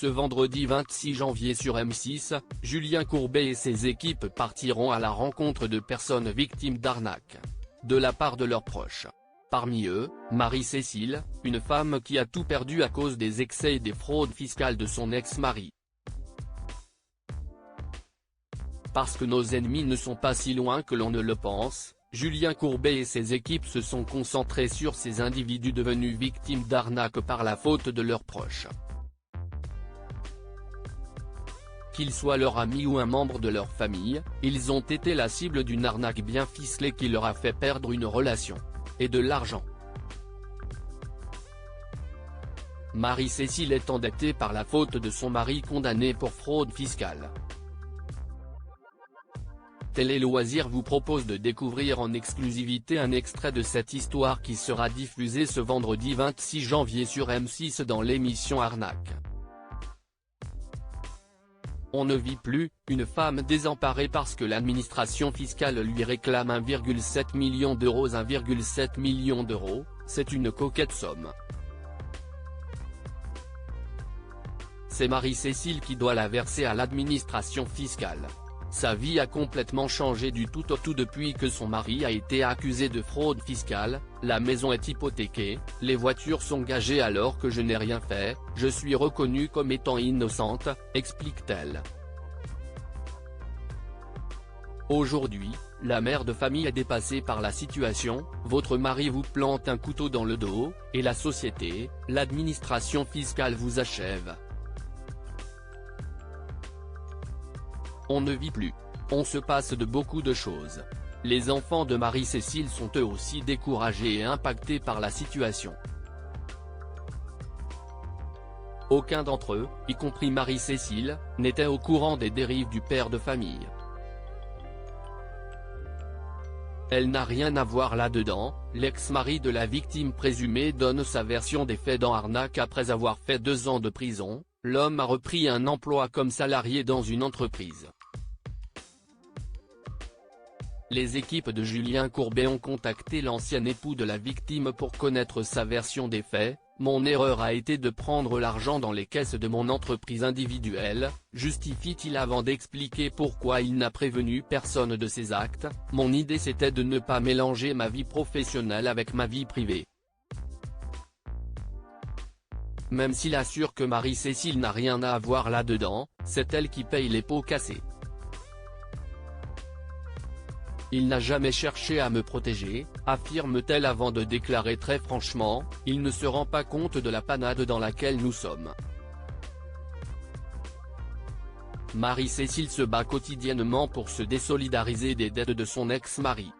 Ce vendredi 26 janvier sur M6, Julien Courbet et ses équipes partiront à la rencontre de personnes victimes d'arnaques de la part de leurs proches. Parmi eux, Marie-Cécile, une femme qui a tout perdu à cause des excès et des fraudes fiscales de son ex-mari. Parce que nos ennemis ne sont pas si loin que l'on ne le pense, Julien Courbet et ses équipes se sont concentrés sur ces individus devenus victimes d'arnaques par la faute de leurs proches. Qu'ils soient leurs amis ou un membre de leur famille, ils ont été la cible d'une arnaque bien ficelée qui leur a fait perdre une relation et de l'argent. Marie-Cécile est endettée par la faute de son mari condamné pour fraude fiscale. Télé Loisirs vous propose de découvrir en exclusivité un extrait de cette histoire qui sera diffusée ce vendredi 26 janvier sur M6 dans l'émission Arnaque. On ne vit plus, une femme désemparée parce que l'administration fiscale lui réclame 1,7 million d'euros. 1,7 million d'euros, c'est une coquette somme. C'est Marie-Cécile qui doit la verser à l'administration fiscale. Sa vie a complètement changé du tout au tout depuis que son mari a été accusé de fraude fiscale, la maison est hypothéquée, les voitures sont gagées alors que je n'ai rien fait, je suis reconnue comme étant innocente, explique-t-elle. Aujourd'hui, la mère de famille est dépassée par la situation, votre mari vous plante un couteau dans le dos, et la société, l'administration fiscale vous achève. On ne vit plus. On se passe de beaucoup de choses. Les enfants de Marie-Cécile sont eux aussi découragés et impactés par la situation. Aucun d'entre eux, y compris Marie-Cécile, n'était au courant des dérives du père de famille. Elle n'a rien à voir là-dedans, l'ex-mari de la victime présumée donne sa version des faits dans Arnaque. Après avoir fait 2 ans de prison, l'homme a repris un emploi comme salarié dans une entreprise. Les équipes de Julien Courbet ont contacté l'ancien époux de la victime pour connaître sa version des faits. Mon erreur a été de prendre l'argent dans les caisses de mon entreprise individuelle, justifie-t-il avant d'expliquer pourquoi il n'a prévenu personne de ses actes. Mon idée c'était de ne pas mélanger ma vie professionnelle avec ma vie privée. Même s'il assure que Marie-Cécile n'a rien à voir là-dedans, c'est elle qui paye les pots cassés. Il n'a jamais cherché à me protéger, affirme-t-elle avant de déclarer très franchement, il ne se rend pas compte de la panade dans laquelle nous sommes. Marie-Cécile se bat quotidiennement pour se désolidariser des dettes de son ex-mari.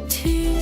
To